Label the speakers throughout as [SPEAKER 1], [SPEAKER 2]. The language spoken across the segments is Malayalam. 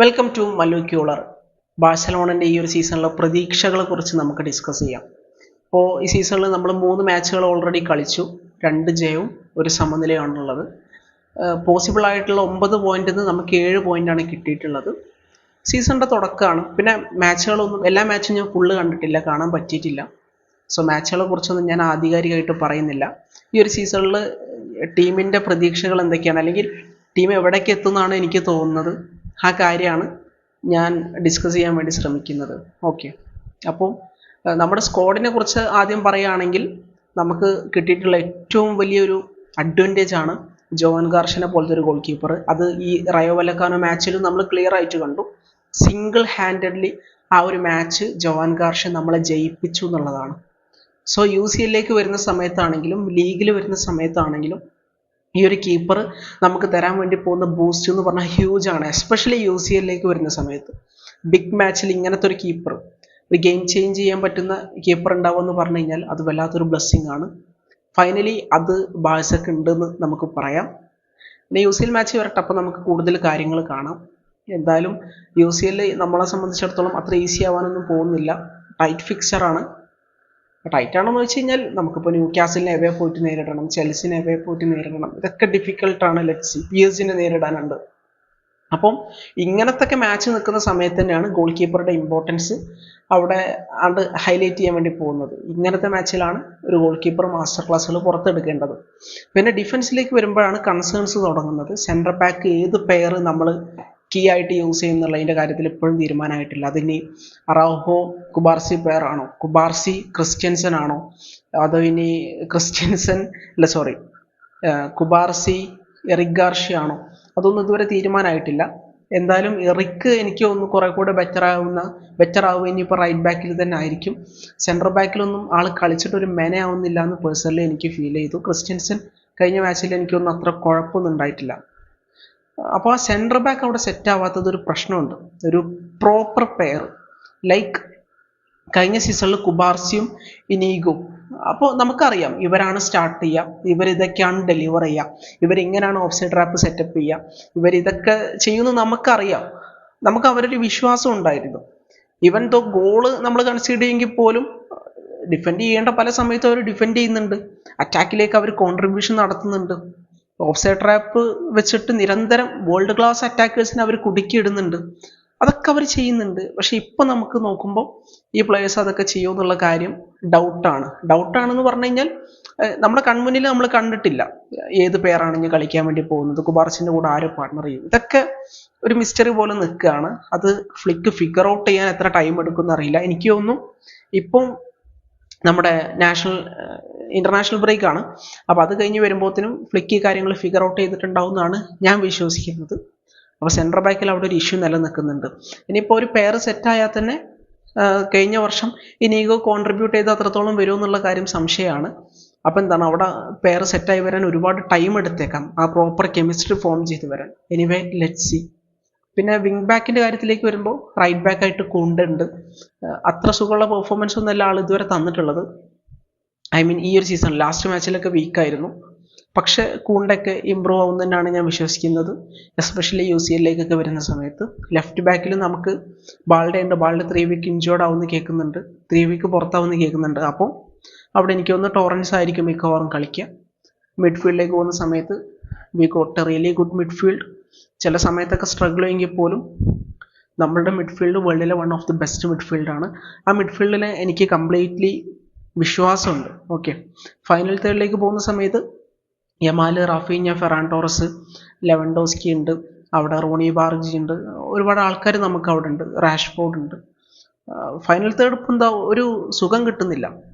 [SPEAKER 1] Welcome to Mallu cooler. ബാഴ്സലോണൻ്റെ ഈ ഒരു സീസണിലെ പ്രതീക്ഷകളെ കുറിച്ച് നമുക്ക് ഡിസ്കസ് ചെയ്യാം. ഇപ്പോൾ ഈ സീസണിൽ നമ്മൾ 3 മാച്ചുകൾ ഓൾറെഡി കളിച്ചു. 2 ജയവും 1 സമനിലയാണുള്ളത്. പോസിബിൾ ആയിട്ടുള്ള 9 പോയിന്റിൽ നിന്ന് നമുക്ക് 7 പോയിന്റാണ് കിട്ടിയിട്ടുള്ളത്. സീസണിൻ്റെ തുടക്കമാണ്. പിന്നെ എല്ലാ മാച്ചും ഞാൻ ഫുള്ള് കണ്ടിട്ടില്ല, കാണാൻ പറ്റിയിട്ടില്ല. സോ മാച്ചുകളെ കുറിച്ചൊന്നും ഞാൻ ആധികാരികമായിട്ട് പറയുന്നില്ല. ഈ ഒരു സീസണിൽ ടീമിൻ്റെ പ്രതീക്ഷകൾ എന്തൊക്കെയാണ്, അല്ലെങ്കിൽ ടീം എവിടേക്ക് എത്തുമെന്നാണ് എനിക്ക് തോന്നുന്നത്, ആ കാര്യമാണ് ഞാൻ ഡിസ്കസ് ചെയ്യാൻ വേണ്ടി ശ്രമിക്കുന്നത്. ഓക്കെ, അപ്പോൾ നമ്മുടെ സ്ക്വാഡിനെ കുറിച്ച് ആദ്യം പറയുകയാണെങ്കിൽ നമുക്ക് കിട്ടിയിട്ടുള്ള ഏറ്റവും വലിയൊരു അഡ്വാൻറ്റേജ് ആണ് ജോവൻ ഗാർഷ്യനെ പോലത്തെ ഒരു ഗോൾ കീപ്പർ. അത് ഈ റയോ വലക്കാനോ മാച്ചിലും നമ്മൾ ക്ലിയർ ആയിട്ട് കണ്ടു. സിംഗിൾ ഹാൻഡഡ്ലി ആ ഒരു മാച്ച് ജോവൻ ഗാർഷ്യൻ നമ്മളെ ജയിപ്പിച്ചു എന്നുള്ളതാണ്. സോ UCL വരുന്ന സമയത്താണെങ്കിലും ലീഗിൽ വരുന്ന സമയത്താണെങ്കിലും ഈ ഒരു കീപ്പർ നമുക്ക് തരാൻ വേണ്ടി പോകുന്ന ബൂസ്റ്റ് എന്ന് പറഞ്ഞാൽ ഹ്യൂജ് ആണ്. എസ്പെഷ്യലി UCL വരുന്ന സമയത്ത് ബിഗ് മാച്ചിൽ ഇങ്ങനത്തെ ഒരു കീപ്പർ, ഒരു ഗെയിം ചേഞ്ച് ചെയ്യാൻ പറ്റുന്ന കീപ്പർ ഉണ്ടാവുമെന്ന് പറഞ്ഞു കഴിഞ്ഞാൽ അത് വല്ലാത്തൊരു ബ്ലെസ്സിങ് ആണ്. ഫൈനലി അത് ബാഴ്സക്ക് ഉണ്ടെന്ന് നമുക്ക് പറയാം. പിന്നെ UCL മാച്ച് വരട്ടെ, അപ്പോൾ നമുക്ക് കൂടുതൽ കാര്യങ്ങൾ കാണാം. എന്തായാലും UCL നമ്മളെ സംബന്ധിച്ചിടത്തോളം അത്ര ഈസി ആവാനൊന്നും പോകുന്നില്ല. ടൈറ്റ് ഫിക്സറാണ്. ടൈറ്റ് ആണെന്ന് വെച്ച് കഴിഞ്ഞാൽ നമുക്കിപ്പോൾ ന്യൂകാസിലിനെ എവേ പോയിട്ട് നേരിടണം, ചെൽസിനെ എവേ പോയിട്ട് നേരിടണം. ഇതൊക്കെ ഡിഫിക്കൽട്ടാണ്. Let's PSG നേരിടാനുണ്ട്. അപ്പം ഇങ്ങനത്തൊക്കെ മാച്ച് നിൽക്കുന്ന സമയത്ത് തന്നെയാണ് ഗോൾ കീപ്പറുടെ ഇമ്പോർട്ടൻസ് അവിടെ ഹൈലൈറ്റ് ചെയ്യാൻ വേണ്ടി പോകുന്നത്. ഇങ്ങനത്തെ മാച്ചിലാണ് ഒരു ഗോൾ കീപ്പർ മാസ്റ്റർ ക്ലാസ്സുകൾ പുറത്തെടുക്കേണ്ടത്. പിന്നെ ഡിഫൻസിലേക്ക് വരുമ്പോഴാണ് കൺസേൺസ് തുടങ്ങുന്നത്. സെൻട്രൽ ബാക്ക് ഏത് പെയർ നമ്മൾ കീ ആയിട്ട് യൂസ് ചെയ്യുന്നുള്ളതിൻ്റെ കാര്യത്തിൽ ഇപ്പോഴും തീരുമാനമായിട്ടില്ല. അതിനി അറൗഹോ കുബാർസി പെയർ ആണോ, കുബാർസി ക്രിസ്ത്യൻസൻ ആണോ, അതോ ഇനി കുബാർസി എറിക് ഗാർഷ്യ ആണോ, അതൊന്നും ഇതുവരെ തീരുമാനമായിട്ടില്ല. എന്തായാലും എറിക്ക് എനിക്ക് ഒന്ന് കുറെ കൂടെ ബെറ്റർ ആവുക ഇനിയിപ്പോൾ റൈറ്റ് ബാക്കിൽ തന്നെ ആയിരിക്കും. സെൻട്രൽ ബാക്കിലൊന്നും ആൾ കളിച്ചിട്ടൊരു മെനയാവുന്നില്ല എന്ന് പേഴ്സണലി എനിക്ക് ഫീൽ ചെയ്തു. ക്രിസ്ത്യൻസൻ കഴിഞ്ഞ മാച്ചിൽ എനിക്കൊന്നും അത്ര കുഴപ്പമൊന്നും ഉണ്ടായിട്ടില്ല. അപ്പോൾ ആ സെൻട്രൽ ബാക്ക് അവിടെ സെറ്റ് ആവാത്തത് ഒരു പ്രശ്നമുണ്ട്. ഒരു പ്രോപ്പർ പെയർ ലൈക്ക് കഴിഞ്ഞ സീസണിൽ കുബാർസിയും ഇനീഗോ. അപ്പോൾ നമുക്കറിയാം ഇവരാണ് സ്റ്റാർട്ട് ചെയ്യുക, ഇവരിതൊക്കെയാണ് ഡെലിവർ ചെയ്യുക, ഇവരിങ്ങനെയാണ് ഓഫ്സൈഡ് ട്രാപ്പ് സെറ്റപ്പ് ചെയ്യുക, ഇവരിതൊക്കെ ചെയ്യുമെന്ന് നമുക്കറിയാം. നമുക്ക് അവരൊരു വിശ്വാസം ഉണ്ടായിരുന്നു. ഈവൻ ദോ ഗോള് നമ്മൾ കൺസിഡർ ചെയ്യുമെങ്കിൽ പോലും ഡിഫെൻഡ് ചെയ്യേണ്ട പല സമയത്തും അവർ ഡിഫെൻഡ് ചെയ്യുന്നുണ്ട്, അറ്റാക്കിലേക്ക് അവർ കോൺട്രിബ്യൂഷൻ നടത്തുന്നുണ്ട്. ഓഫ്സൈഡ് ട്രാപ്പ് വെച്ചിട്ട് നിരന്തരം വേൾഡ് ക്ലാസ് അറ്റാക്കേഴ്സിനെ അവർ കുടുക്കിയിടുന്നുണ്ട്. അതൊക്കെ അവർ ചെയ്യുന്നുണ്ട്. പക്ഷെ ഇപ്പം നമുക്ക് നോക്കുമ്പോൾ ഈ പ്ലേയേഴ്സ് അതൊക്കെ ചെയ്യുമെന്നുള്ള കാര്യം ഡൗട്ടാണെന്ന് പറഞ്ഞു കഴിഞ്ഞാൽ നമ്മുടെ കൺമുന്നിൽ നമ്മൾ കണ്ടിട്ടില്ല ഏത് പേരാണ് ഇനി കളിക്കാൻ വേണ്ടി പോകുന്നത്, കുബാർസിൻ്റെ കൂടെ ആരും പാർട്ണർ ചെയ്യും. ഇതൊക്കെ ഒരു മിസ്റ്ററി പോലെ നിൽക്കുകയാണ്. അത് ഫിഗർ ഔട്ട് ചെയ്യാൻ എത്ര ടൈം എടുക്കുമെന്ന് അറിയില്ല. എനിക്ക് തോന്നുന്നു ഇപ്പം നമ്മുടെ ഇന്റർനാഷണൽ ബ്രേക്ക് ആണ്. അപ്പോൾ അത് കഴിഞ്ഞ് വരുമ്പോഴത്തേനും ഫ്ലിക്ക് കാര്യങ്ങൾ ഫിഗർ ഔട്ട് ചെയ്തിട്ടുണ്ടാവും എന്നാണ് ഞാൻ വിശ്വസിക്കുന്നത്. അപ്പോൾ സെൻട്രൽ ബാക്കിൽ അവിടെ ഒരു ഇഷ്യൂ നിലനിൽക്കുന്നുണ്ട്. ഇനിയിപ്പോൾ ഒരു പെയർ സെറ്റായാൽ തന്നെ കഴിഞ്ഞ വർഷം ഇനീഗോ കോൺട്രിബ്യൂട്ട് ചെയ്ത് അത്രത്തോളം വരുമെന്നുള്ള കാര്യം സംശയമാണ്. അപ്പോൾ എന്താണ്, അവിടെ പെയർ സെറ്റായി വരാൻ ഒരുപാട് ടൈം എടുത്തേക്കാം, ആ പ്രോപ്പർ കെമിസ്ട്രി ഫോം ചെയ്ത് വരാൻ. Anyway let's see. പിന്നെ വിങ് ബാക്കിൻ്റെ കാര്യത്തിലേക്ക് വരുമ്പോൾ റൈറ്റ് ബാക്ക് ആയിട്ട് കുണ്ടുണ്ട്. അത്ര സുഖമുള്ള പെർഫോമൻസ് ഒന്നും എല്ലാ ആൾ ഇതുവരെ തന്നിട്ടുള്ളത്. ഈ ഒരു സീസൺ ലാസ്റ്റ് മാച്ചിലൊക്കെ വീക്കായിരുന്നു. പക്ഷെ കൂണ്ടൊക്കെ ഇമ്പ്രൂവ് ആവുന്നതന്നെയാണ് ഞാൻ വിശ്വസിക്കുന്നത്, എസ്പെഷ്യലി UCL വരുന്ന സമയത്ത്. ലെഫ്റ്റ് ബാക്കിൽ നമുക്ക് ബാൾഡെ 3 വീക്ക് ഇഞ്ചേർഡ് ആവുമെന്ന് കേൾക്കുന്നുണ്ട്, 3 വീക്ക് പുറത്താവുമെന്ന് കേൾക്കുന്നുണ്ട്. അപ്പോൾ അവിടെ എനിക്ക് തോന്നുന്നു ടോറൻസ് ആയിരിക്കും മിക്കവാറും കളിക്കുക. മിഡ്ഫീൽഡിലേക്ക് പോകുന്ന സമയത്ത് we got a really good midfield. ചില സമയത്തൊക്കെ സ്ട്രഗിൾ ചെയ്യുമെങ്കിൽ പോലും നമ്മളുടെ മിഡ്ഫീൽഡ് വേൾഡിലെ വൺ ഓഫ് ദി ബെസ്റ്റ് മിഡ്ഫീൽഡാണ്. ആ മിഡ്ഫീൽഡിനെ എനിക്ക് കംപ്ലീറ്റ്ലി വിശ്വാസമുണ്ട്. ഓക്കെ, ഫൈനൽ തേർഡിലേക്ക് പോകുന്ന സമയത്ത് Yamal, Raphinha, Ferran Torres, Lewandowski ഉണ്ട്, അവിടെ റോണി ബാർജി ഉണ്ട്, ഒരുപാട് ആൾക്കാർ നമുക്ക് അവിടെ ഉണ്ട്, റാഷ്ഫോർഡ് ഉണ്ട്. ഫൈനൽ തേർഡ് ഇപ്പം എന്താ ഒരു സുഖം കിട്ടുന്നില്ല.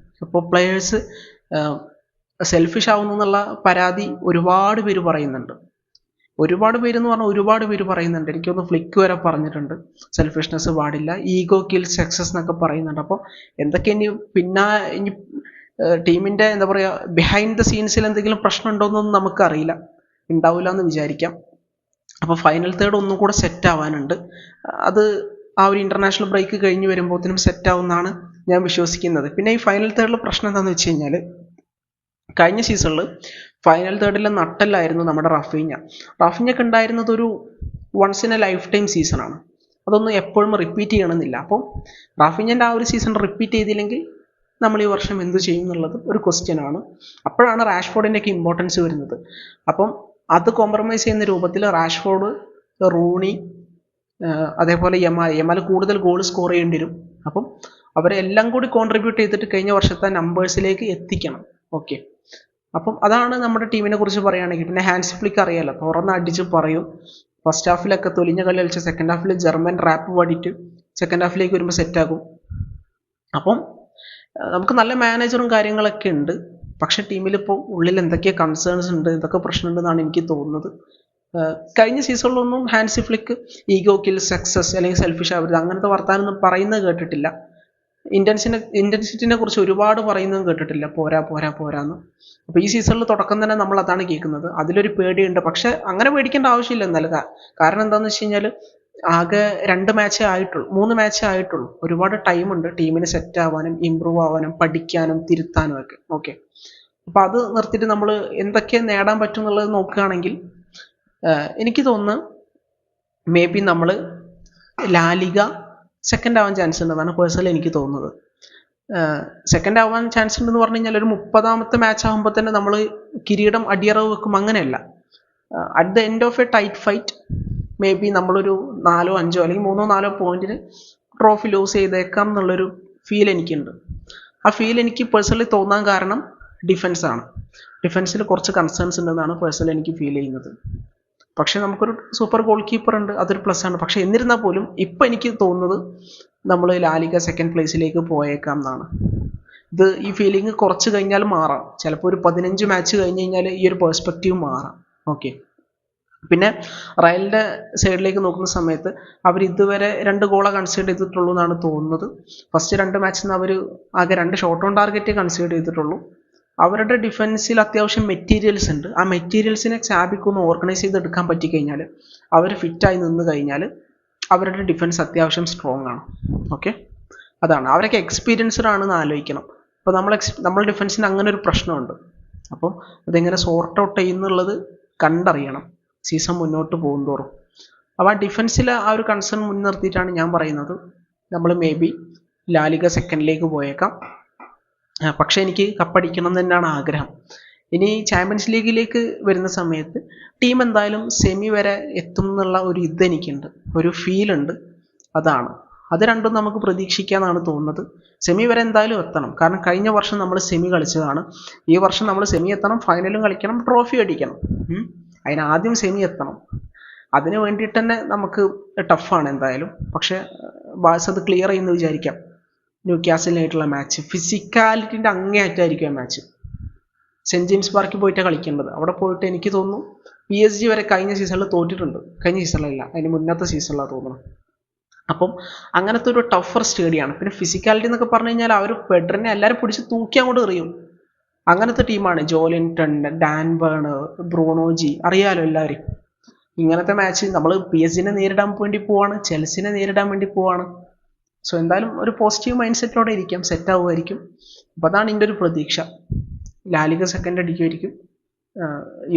[SPEAKER 1] ഇപ്പോൾ പ്ലെയേഴ്സ് സെൽഫിഷ് ആവുന്നു എന്നുള്ള പരാതി ഒരുപാട് പേര് പറയുന്നുണ്ട്. ഒരുപാട് പേര് പറയുന്നുണ്ട്. എനിക്കൊന്ന് ഫ്ലിക്ക് വരെ പറഞ്ഞിട്ടുണ്ട് സെൽഫിഷ്നെസ് പാടില്ല, ഈഗോ കിൽ സക്സസ് എന്നൊക്കെ പറയുന്നുണ്ട്. അപ്പോൾ എന്തൊക്കെ ഇനി ടീമിൻ്റെ എന്താ പറയുക, ബിഹൈൻഡ് ദ സീൻസിൽ എന്തെങ്കിലും പ്രശ്നം ഉണ്ടോയെന്നൊന്നും നമുക്കറിയില്ല, ഉണ്ടാവില്ല എന്ന് വിചാരിക്കാം. അപ്പോൾ ഫൈനൽ തേർഡ് ഒന്നും കൂടെ സെറ്റ് ആവാനുണ്ട്. അത് ആ ഒരു ഇൻ്റർനാഷണൽ ബ്രേക്ക് കഴിഞ്ഞ് വരുമ്പോഴത്തേനും സെറ്റ് ആവുമെന്നാണ് ഞാൻ വിശ്വസിക്കുന്നത്. പിന്നെ ഈ ഫൈനൽ തേർഡിലെ പ്രശ്നം എന്താണെന്ന് വെച്ച് കഴിഞ്ഞാൽ കഴിഞ്ഞ സീസണിൽ ഫൈനൽ തേർഡിലെ നട്ടല്ലായിരുന്നു നമ്മുടെ റാഫീഞ്ഞക്ക് ഉണ്ടായിരുന്നത് ഒരു once in a lifetime സീസണാണ്. അതൊന്നും എപ്പോഴും റിപ്പീറ്റ് ചെയ്യണമെന്നില്ല. അപ്പോൾ റാഫിഞ്ഞൻ്റെ ആ ഒരു സീസൺ റിപ്പീറ്റ് ചെയ്തില്ലെങ്കിൽ നമ്മൾ ഈ വർഷം എന്ത് ചെയ്യും എന്നുള്ളത് ഒരു ക്വസ്റ്റ്യൻ ആണ്. അപ്പോഴാണ് റാഷ്ഫോർഡിൻ്റെയൊക്കെ ഇമ്പോർട്ടൻസ് വരുന്നത്. അപ്പം അത് കോംപ്രമൈസ് ചെയ്യുന്ന രൂപത്തിൽ റാഷ്ഫോർഡ്, റൂണി, അതേപോലെ യമാൽ കൂടുതൽ ഗോൾ സ്കോർ ചെയ്യേണ്ടി വരും. അപ്പം അവരെല്ലാം കൂടി കോൺട്രിബ്യൂട്ട് ചെയ്തിട്ട് കഴിഞ്ഞ വർഷത്തെ നമ്പേഴ്സിലേക്ക് എത്തിക്കണം. ഓക്കെ, അപ്പം അതാണ് നമ്മുടെ ടീമിനെ കുറിച്ച് പറയുകയാണെങ്കിൽ. പിന്നെ ഹാൻസ് ഫ്ലിക്ക് അറിയാലോ, തുറന്ന് അടിച്ച് പറയും. ഫസ്റ്റ് ഹാഫിലൊക്കെ തൊലിഞ്ഞ കളി കളിച്ച് സെക്കൻഡ് ഹാഫിൽ ജർമ്മൻ റാപ്പ് പാടിയിട്ട് സെക്കൻഡ് ഹാഫിലേക്ക് വരുമ്പോൾ സെറ്റാകും. അപ്പം നമുക്ക് നല്ല മാനേജറും കാര്യങ്ങളൊക്കെ ഉണ്ട്. പക്ഷെ ടീമിലിപ്പോൾ ഉള്ളിൽ എന്തൊക്കെ കൺസേൺസ് ഉണ്ട്, എന്തൊക്കെ പ്രശ്നമുണ്ടെന്നാണ് എനിക്ക് തോന്നുന്നത്. കഴിഞ്ഞ സീസണിലൊന്നും Hansi Flick ego kill success അല്ലെങ്കിൽ സെൽഫിഷ് ആവരുത് അങ്ങനത്തെ വർത്താനൊന്നും പറയുന്നത് കേട്ടിട്ടില്ല. ഇന്റൻസിറ്റിനെ കുറിച്ച് ഒരുപാട് പറയുന്നതും കേട്ടിട്ടില്ല, പോരാന്ന്. അപ്പോൾ ഈ സീസണിൽ തുടക്കം തന്നെ നമ്മൾ അതാണ് കേൾക്കുന്നത്. അതിലൊരു പേടിയുണ്ട്. പക്ഷെ അങ്ങനെ പേടിക്കേണ്ട ആവശ്യമില്ല എന്നാലും. കാരണം എന്താണെന്ന് വെച്ച് കഴിഞ്ഞാൽ ആകെ 2 മാച്ചേ ആയിട്ടുള്ളൂ, 3 മാച്ചേ ആയിട്ടുള്ളൂ. ഒരുപാട് ടൈമുണ്ട് ടീമിന് സെറ്റ് ആവാനും ഇമ്പ്രൂവ് ആവാനും പഠിക്കാനും തിരുത്താനും ഒക്കെ. ഓക്കെ, അപ്പോൾ അത് നിർത്തിയിട്ട് നമ്മൾ എന്തൊക്കെ നേടാൻ പറ്റും എന്നുള്ളത് നോക്കുകയാണെങ്കിൽ എനിക്ക് തോന്നുന്നു മേ ബി നമ്മൾ ലാലിഗ സെക്കൻഡ് ആവാൻ ചാൻസ് ഉണ്ടെന്നാണ് പേഴ്സണലി എനിക്ക് തോന്നുന്നത്. സെക്കൻഡ് ആവാൻ ചാൻസ് ഉണ്ടെന്ന് പറഞ്ഞു കഴിഞ്ഞാൽ ഒരു 30ാമത്തെ മാച്ച് ആകുമ്പോൾ തന്നെ നമ്മൾ കിരീടം അടിയറവ് വെക്കും, അങ്ങനെയല്ല. At the end of A tight fight may be നമ്മളൊരു 4, 5 അല്ലെങ്കിൽ 3, 4 പോയിന്റിന് ട്രോഫി ലൂസ് ചെയ്തേക്കാം എന്നുള്ളൊരു ഫീൽ എനിക്കുണ്ട്. ആ ഫീൽ എനിക്ക് പേഴ്സണലി തോന്നാൻ കാരണം ഡിഫൻസാണ്. ഡിഫൻസിൽ കുറച്ച് കൺസേൺസ് ഉണ്ടെന്നാണ് പേഴ്സണലി എനിക്ക് ഫീൽ ചെയ്യുന്നത്. പക്ഷെ നമുക്കൊരു സൂപ്പർ ഗോൾ കീപ്പർ ഉണ്ട്, അതൊരു പ്ലസ് ആണ്. പക്ഷെ എന്നിരുന്നാൽ പോലും ഇപ്പം എനിക്ക് തോന്നുന്നത് നമ്മൾ ലാലിഗ സെക്കൻഡ് പ്ലേസിലേക്ക് പോയേക്കാം എന്നാണ്. ഈ ഫീലിംഗ് കുറച്ച് കഴിഞ്ഞാൽ മാറാം. ചിലപ്പോൾ ഒരു 15 മാച്ച് കഴിഞ്ഞ് കഴിഞ്ഞാൽ ഈ ഒരു പേഴ്സ്പെക്റ്റീവ് മാറാം. ഓക്കെ, പിന്നെ റയലിൻ്റെ സൈഡിലേക്ക് നോക്കുന്ന സമയത്ത് അവർ ഇതുവരെ 2 ഗോളെ കൺസിഡർ ചെയ്തിട്ടുള്ളൂ എന്നാണ് തോന്നുന്നത്. ഫസ്റ്റ് 2 മാച്ചിൽ നിന്ന് അവർ ആകെ 2 ഷോട്ട് ഓൺ ടാർഗറ്റ് കൺസിഡർ ചെയ്തിട്ടുള്ളൂ. അവരുടെ ഡിഫൻസിൽ അത്യാവശ്യം മെറ്റീരിയൽസ് ഉണ്ട്. ആ മെറ്റീരിയൽസിനെ സാബിക്കൊന്ന് ഓർഗനൈസ് ചെയ്തെടുക്കാൻ പറ്റിക്കഴിഞ്ഞാൽ, അവർ ഫിറ്റായി നിന്ന് കഴിഞ്ഞാൽ അവരുടെ ഡിഫൻസ് അത്യാവശ്യം സ്ട്രോങ് ആണ്. ഓക്കെ, അതാണ്. അവരൊക്കെ എക്സ്പീരിയൻസ്ഡ് ആണെന്ന് ആലോചിക്കണം. അപ്പോൾ നമ്മൾ ഡിഫൻസിന് അങ്ങനെ ഒരു പ്രശ്നമുണ്ട്. അപ്പം അതെങ്ങനെ സോർട്ട് ഔട്ട് ചെയ്യുന്നുള്ളത് കണ്ടറിയണം സീസൺ മുന്നോട്ട് പോകുന്തോറും. അപ്പോൾ ആ ഡിഫൻസിലെ ആ ഒരു കൺസേൺ മുൻനിർത്തിയിട്ടാണ് ഞാൻ പറയുന്നത് നമ്മൾ മേ ബി ലാലിഗ സെക്കൻഡിലേക്ക് പോയേക്കാം. പക്ഷെ എനിക്ക് കപ്പടിക്കണം എന്ന് തന്നെയാണ് ആഗ്രഹം. ഇനി ചാമ്പ്യൻസ് ലീഗിലേക്ക് വരുന്ന സമയത്ത് ടീം എന്തായാലും സെമി വരെ എത്തും എന്നുള്ള ഒരു എനിക്കുണ്ട്, ഒരു ഫീലുണ്ട്. അത് രണ്ടും നമുക്ക് പ്രതീക്ഷിക്കാമെന്നാണ് തോന്നുന്നത്. സെമി വരെ എന്തായാലും എത്തണം. കാരണം കഴിഞ്ഞ വർഷം നമ്മൾ സെമി കളിച്ചതാണ്. ഈ വർഷം നമ്മൾ സെമി എത്തണം, ഫൈനലും കളിക്കണം, ട്രോഫി അടിക്കണം. അതിനാദ്യം സെമി എത്തണം. അതിന് വേണ്ടിയിട്ട് തന്നെ നമുക്ക് ടഫാണ് എന്തായാലും. പക്ഷെ ബാഴ്സ അത് ക്ലിയർ ചെയ്യുമെന്ന് വിചാരിക്കാം. ന്യൂക്യാസലിനായിട്ടുള്ള മാച്ച് ഫിസിക്കാലിറ്റിൻ്റെ അങ്ങേയറ്റായിരിക്കും ആ മാച്ച്. സെൻറ്റ് ജെയിംസ് പാർക്കിൽ പോയിട്ടാണ് കളിക്കേണ്ടത്. അവിടെ പോയിട്ട് എനിക്ക് തോന്നുന്നു PSG വരെ കഴിഞ്ഞ സീസണിൽ തോറ്റിട്ടുണ്ട്. കഴിഞ്ഞ സീസണിലല്ല, അതിന് മുന്നത്തെ സീസണിലാണ് തോന്നുന്നു. അപ്പം അങ്ങനത്തെ ഒരു ടഫർ സ്റ്റേഡിയമാണ്. പിന്നെ ഫിസിക്കാലിറ്റി എന്നൊക്കെ പറഞ്ഞു കഴിഞ്ഞാൽ അവർ പെഡറിനെ എല്ലാവരും പിടിച്ച് തൂക്കി അങ്ങോട്ട് എറിയും. അങ്ങനത്തെ ടീമാണ്. ജോലിൻടൺ, ഡാൻ ബേൺ, ബ്രൂണോജി, അറിയാലോ എല്ലാവരും. ഇങ്ങനത്തെ മാച്ച് നമ്മൾ PSG നേരിടാൻ വേണ്ടി പോവാണ്, ചെൽസിനെ നേരിടാൻ വേണ്ടി പോവാണ്. സോ എന്തായാലും ഒരു പോസിറ്റീവ് മൈൻഡ് സെറ്റോടെ ഇരിക്കാം, സെറ്റ് ആവുമായിരിക്കും. അപ്പോൾ അതാണ് എൻ്റെ ഒരു പ്രതീക്ഷ. La Liga second അടിക്കുമായിരിക്കും.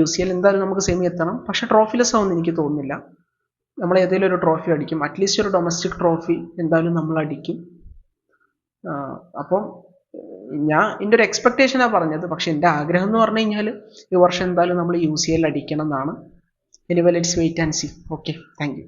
[SPEAKER 1] UCL എന്തായാലും നമുക്ക് സെമി എത്തണം. പക്ഷെ ട്രോഫിലെസ് ആവുമെന്ന് എനിക്ക് തോന്നുന്നില്ല. നമ്മൾ ഏതെങ്കിലും ഒരു ട്രോഫി അടിക്കും, അറ്റ്ലീസ്റ്റ് ഒരു ഡൊമസ്റ്റിക് ട്രോഫി എന്തായാലും നമ്മൾ അടിക്കും. അപ്പം എൻ്റെ ഒരു എക്സ്പെക്റ്റേഷനാണ് പറഞ്ഞത്. പക്ഷെ എൻ്റെ ആഗ്രഹം എന്ന് പറഞ്ഞു കഴിഞ്ഞാൽ ഈ വർഷം എന്തായാലും നമ്മൾ UCL അടിക്കണം എന്നാണ്. Anyway let's wait and see. Okay, thank U.